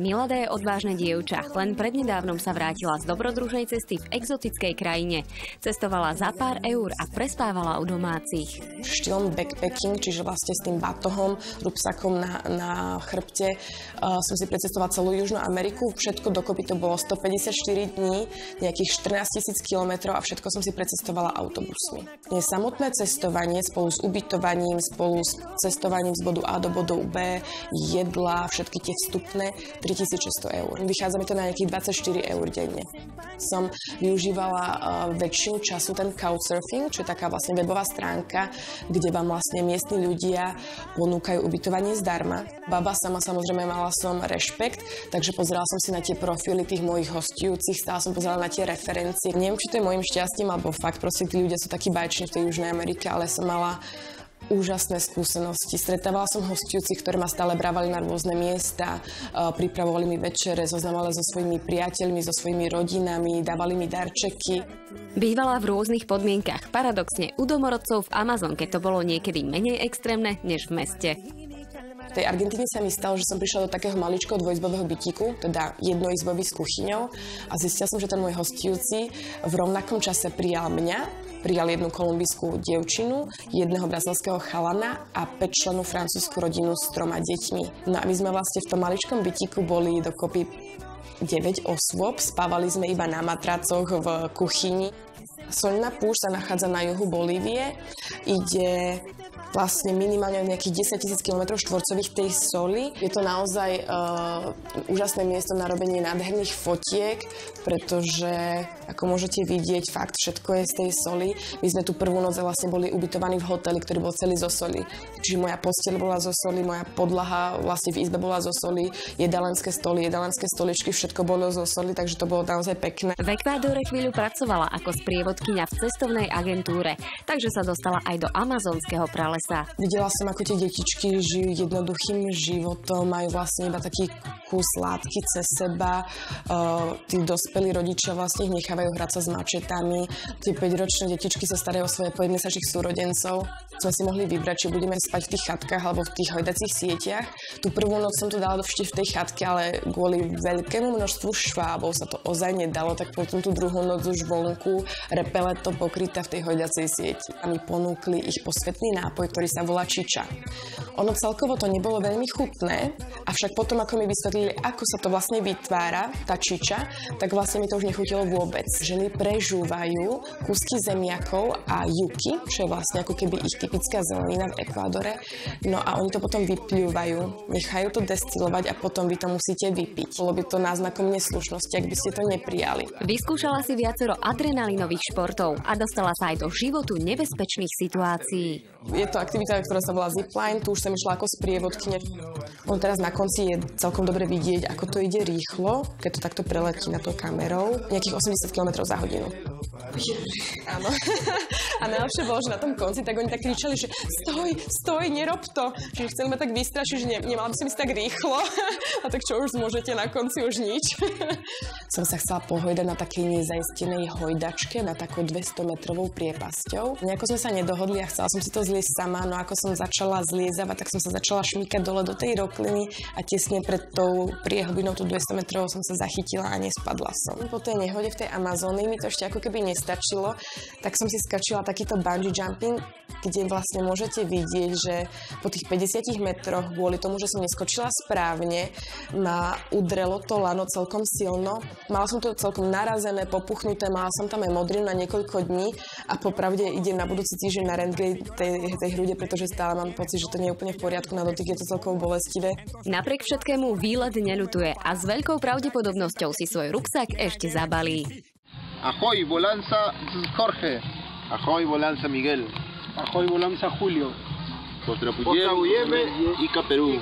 Milada je odvážne dievča. Len prednedávnom sa vrátila z dobrodružnej cesty v exotickej krajine. Cestovala za pár eur a prespávala u domácich. Štýlom backpacking, čiže vlastne s tým batohom, rúbsakom na chrbte, som si precestovala celú Južnú Ameriku. Všetko dokopy to bolo 154 dní, nejakých 14 000 kilometrov a všetko som si precestovala autobusmi. Samotné cestovanie spolu s ubytovaním, spolu s cestovaním z bodu A do bodu B, jedla, všetky tie vstupné, 3600 eur. Vychádza mi to na nejakých 24 eur denne. Som využívala väčšinu času ten couchsurfing, čo je taká vlastne webová stránka, kde vám vlastne miestni ľudia ponúkajú ubytovanie zdarma. Baba sama samozrejme mala som rešpekt, takže pozerala som si na tie profily tých mojich hostujúcich, stále som pozerala na tie referencie. Neviem, či to je môjim šťastím, alebo fakt proste tí ľudia sú takí bájční v tej Južnej Amerike, ale som mala úžasné skúsenosti. Stretávala som hostujúcich, ktorí ma stále brávali na rôzne miesta, pripravovali mi večere, zoznamovali so svojimi priateľmi, so svojimi rodinami, dávali mi darčeky. Bývala v rôznych podmienkach. Paradoxne, u domorodcov v Amazonke to bolo niekedy menej extrémne než v meste. V tej Argentíne sa mi stalo, že som prišla do takého maličkého dvojizbového bytíku, teda jednoizbový s kuchyňou a zistila som, že ten môj hostujúci v rovnakom čase prijal mňa, prijal jednu kolumbijskú dievčinu, jedného brazilského chalana a 5-člennú francúzsku rodinu s 3 deťmi. No a my sme vlastne v tom maličkom bytíku boli dokopy 9 osôb, spávali sme iba na matracoch v kuchyni. Solná púšť sa nachádza na juhu Bolívie, ide vlastne minimálne nejakých 10 000 km štvorcových tej soli. Je to naozaj úžasné miesto na robenie nádherných fotiek, pretože ako môžete vidieť, fakt všetko je z tej soli. My sme tu prvú noc vlastne boli ubytovaní v hoteli, ktorý bol celý zo soli. Čiže moja posteľ bola zo soli, moja podlaha vlastne v izbe bola zo soli, jedalenské stoly, jedalenské stoličky, všetko bolo zo soli, takže to bolo naozaj pekné. V Ekvádore chvíľu pracovala ako sprievodkyňa v cestovnej agentúre, takže sa dostala aj do amazonského pralesa. Videla som, ako tie detičky žijú jednoduchým životom, majú vlastne iba taký kus látky cez seba. Tí dospelí rodičia vlastne ich nechávajú hrať sa s mačetami. Tie 5-ročné detičky sa starajú o svoje 5-mesačných súrodencov. Sme si mohli vybrať, či budeme spať v tých chatkách alebo v tých hojdacích sieťach. Tú prvú noc som to dala dovšti v tej chatke, ale kvôli veľkému množstvu švábov sa to ozaj nedalo, tak potom tú druhú noc už vonku, repeleto pokrytá v tej hojdacej sieti. A mi ponúkli ich posvetný nápoj, ktorý sa volá čiča. Ono celkovo to nebolo veľmi chutné, avšak potom, ako mi vysvetlili, ako sa to vlastne vytvára, tá čiča, tak vlastne mi to už nechutilo vôbec. Ženy prežúvajú kúsky zemiakov a juky, čo je vlastne ako keby ich typická zelenina v Ekvádore. No a oni to potom vypľúvajú, nechajú to destilovať a potom vy to musíte vypiť. Bolo by to náznakom neslušnosti, ak by ste to neprijali. Vyskúšala si viacero adrenalinových športov a dostala sa aj do životu nebezpečných situácií. Je to aktivita, ktorá sa volá zipline, tu už som išla ako sprievodkyňa. On teraz na konci je celkom dobre vidieť, ako to ide rýchlo, keď to takto preletí na to kamerou. Nejakých 80 km za hodinu. Áno. A najlepšie bolo, že na tom konci tak oni tak kričali, že stoj, nerob to. Čiže chceli ma tak vystrašiť, že nemala by som ísť tak rýchlo. A tak čo už môžete na konci, už nič. Som sa chcela pohojdať na takej nezaistenej hojdačke, na takou 200-metrovou priepasťou. Nejako sme sa nedohodli a chcela som si to zliesť sama, no ako som začala zliezavať, tak som sa začala šmýkať dole do tej rokliny a tesne pred tou priehlbinou, tú 200 metrovou, som sa zachytila a nespadla som. Po tej nehode v tej Amazónii mi to ešte ako keby nestačilo, tak som si skačila takýto bungee jumping, kde vlastne môžete vidieť, že po tých 50 metroch, kvôli tomu, že som neskočila správne, ma udrelo to lano celkom silno. Mala som to celkom narazené, popuchnuté, mala som tam aj modrinu na niekoľko dní a popravde idem na budúci týždeň na rentgen tej hrude, pretože stále mám pocit, že to nie je úplne v poriadku, na dotyk je to celkom bolestivé. Napriek všetkému výlet neľutuje a s veľkou pravdepodobnosťou si svoj ruksak ešte zabalí. Ahoj, volanza Jorge. Ahoj, volanza Miguel. Ahoj, volanza Julio. Pozdravujeme i Perú.